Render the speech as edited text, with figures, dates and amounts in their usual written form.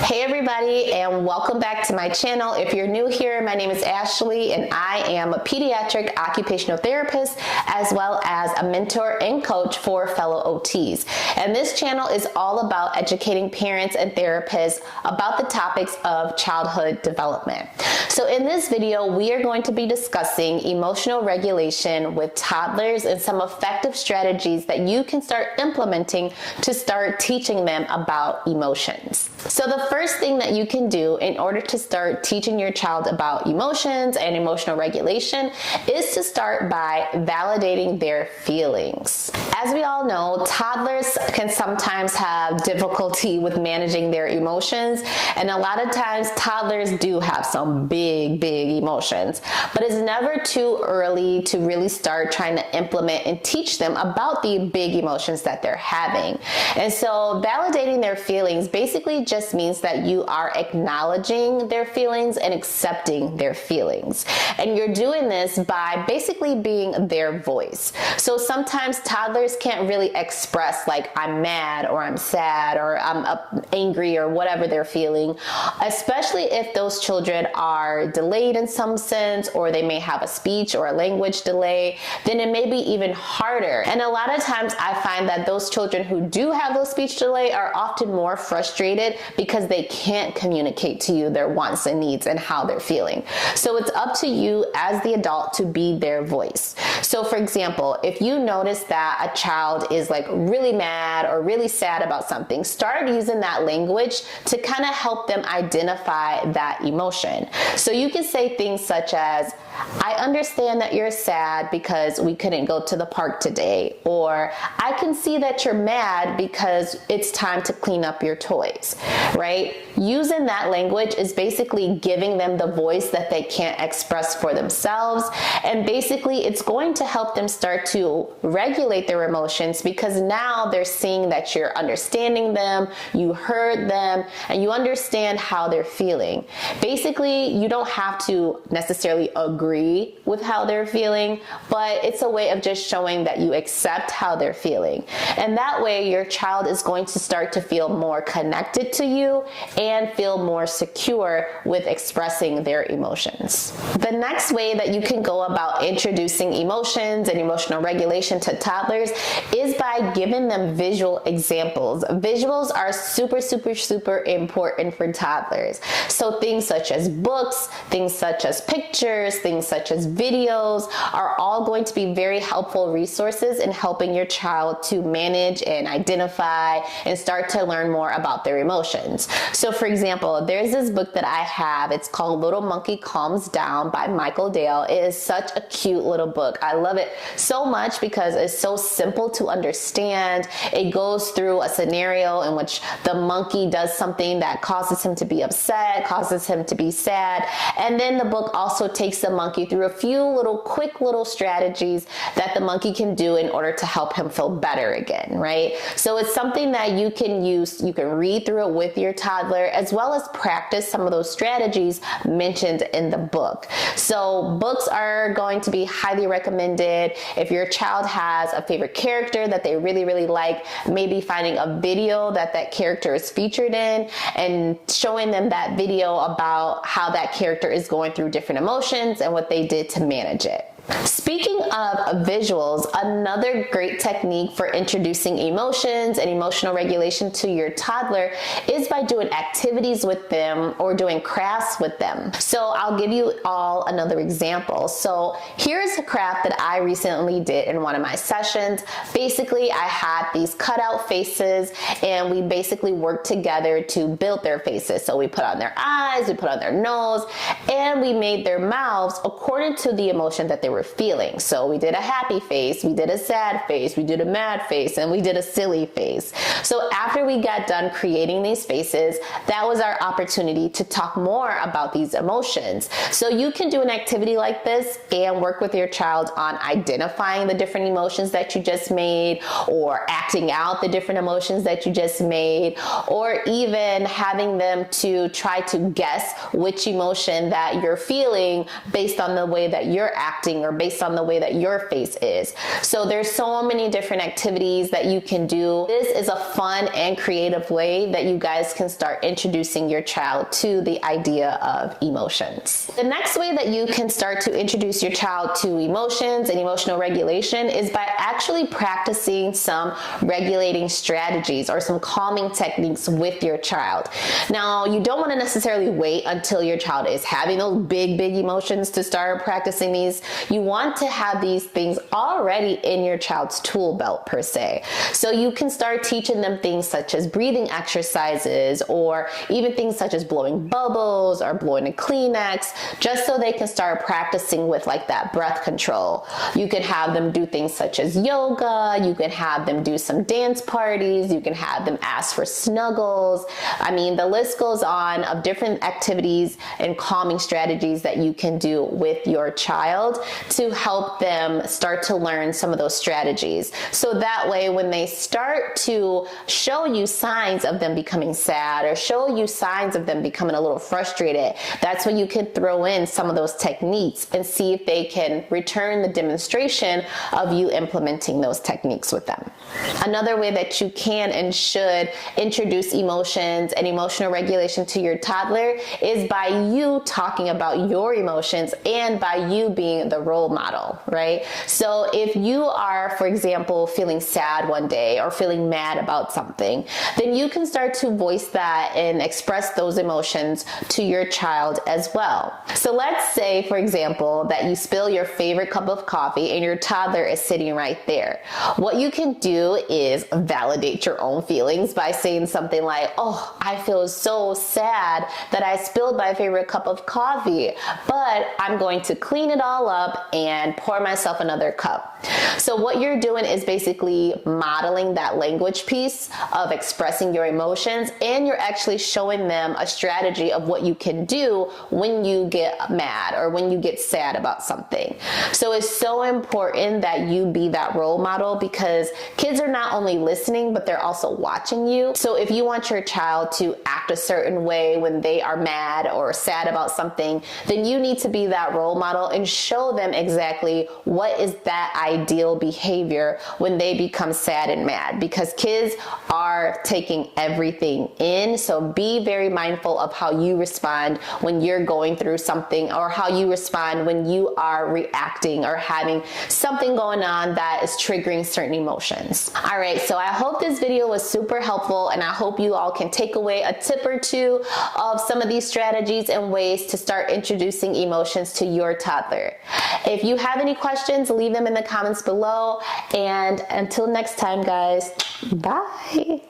Hey everybody, and welcome back to my channel. If you're new here, my name is Ashley and I am a pediatric occupational therapist as well as a mentor and coach for fellow OTs. And this channel is all about educating parents and therapists about the topics of childhood development. So in this video, we are going to be discussing emotional regulation with toddlers and some effective strategies that you can start implementing to start teaching them about emotions. So the first thing that you can do in order to start teaching your child about emotions and emotional regulation is to start by validating their feelings. As we all know, toddlers can sometimes have difficulty with managing their emotions, and a lot of times toddlers do have some big emotions, but it's never too early to really start trying to implement and teach them about the big emotions that they're having. And so validating their feelings basically just means that you are acknowledging their feelings and accepting their feelings. And you're doing this by basically being their voice. So sometimes toddlers can't really express like I'm mad or I'm sad or I'm angry or whatever they're feeling, especially if those children are delayed in some sense, or they may have a speech or a language delay, then it may be even harder. And a lot of times I find that those children who do have those speech delay are often more frustrated because they can't communicate to you their wants and needs and how they're feeling. So it's up to you as the adult to be their voice. So for example, if you notice that a child is like really mad or really sad about something, start using that language to kind of help them identify that emotion. So you can say things such as, I understand that you're sad because we couldn't go to the park today, or I can see that you're mad because it's time to clean up your toys, right? Using that language is basically giving them the voice that they can't express for themselves, and basically it's going to help them start to regulate their emotions because now they're seeing that you're understanding them, you heard them, and you understand how they're feeling. Basically, you don't have to necessarily agree with how they're feeling, but it's a way of just showing that you accept how they're feeling. And that way your child is going to start to feel more connected to you and feel more secure with expressing their emotions. The next way that you can go about introducing emotions and emotional regulation to toddlers is by giving them visual examples. Visuals are super important for toddlers. So things such as books, things such as pictures, things such as videos are all going to be very helpful resources in helping your child to manage and identify and start to learn more about their emotions. So for example, there's this book that I have. It's called Little Monkey Calms Down by Michael Dale. It is such a cute little book. I love it so much because it's so simple to understand. It goes through a scenario in which the monkey does something that causes him to be upset, causes him to be sad, and then the book also takes the monkey through a few quick little strategies that the monkey can do in order to help him feel better again, right? So it's something that you can use. You can read through it with your toddler as well as practice some of those strategies mentioned in the book. So books are going to be highly recommended. If your child has a favorite character that they really like, maybe finding a video that character is featured in and showing them that video about how that character is going through different emotions and what they did to manage it. Speaking of visuals, another great technique for introducing emotions and emotional regulation to your toddler is by doing activities with them or doing crafts with them. So I'll give you all another example. So here's a craft that I recently did in one of my sessions. Basically, I had these cutout faces and we basically worked together to build their faces. So we put on their eyes, we put on their nose, and we made their mouths according to the emotion that they were feeling. So we did a happy face, we did a sad face, we did a mad face, and we did a silly face. So after we got done creating these faces, that was our opportunity to talk more about these emotions. So you can do an activity like this and work with your child on identifying the different emotions that you just made, or acting out the different emotions that you just made, or even having them to try to guess which emotion that you're feeling based on the way that you're acting or based on the way that your face is. So there's so many different activities that you can do. This is a fun and creative way that you guys can start introducing your child to the idea of emotions. The next way that you can start to introduce your child to emotions and emotional regulation is by actually practicing some regulating strategies or some calming techniques with your child. Now, you don't want to necessarily wait until your child is having those big emotions to start practicing these. You want to have these things already in your child's tool belt per se. So you can start teaching them things such as breathing exercises, or even things such as blowing bubbles or blowing a Kleenex, just so they can start practicing with like that breath control. You can have them do things such as yoga. You can have them do some dance parties. You can have them ask for snuggles. I mean, the list goes on of different activities and calming strategies that you can do with your child to help them start to learn some of those strategies. So that way, when they start to show you signs of them becoming sad or show you signs of them becoming a little frustrated, that's when you can throw in some of those techniques and see if they can return the demonstration of you implementing those techniques with them. Another way that you can and should introduce emotions and emotional regulation to your toddler is by you talking about your emotions and by you being the role model, right? So if you are, for example, feeling sad one day or feeling mad about something, then you can start to voice that and express those emotions to your child as well. So let's say, for example, that you spill your favorite cup of coffee and your toddler is sitting right there. What you can do is validate your own feelings by saying something like, "Oh, I feel so sad that I spilled my favorite cup of coffee, but I'm going to clean it all up and pour myself another cup." So what you're doing is basically modeling that language piece of expressing your emotions, and you're actually showing them a strategy of what you can do when you get mad or when you get sad about something. So it's so important that you be that role model, because kids are not only listening, but they're also watching you. So if you want your child to act a certain way when they are mad or sad about something, then you need to be that role model and show them exactly what is that ideal behavior when they become sad and mad, because kids are taking everything in. So be very mindful of how you respond when you're going through something, or how you respond when you are reacting or having something going on that is triggering certain emotions. All right, so I hope this video was super helpful, and I hope you all can take away a tip or two of some of these strategies and ways to start introducing emotions to your toddler. If you have any questions, leave them in the comments below, and until next time, guys, bye.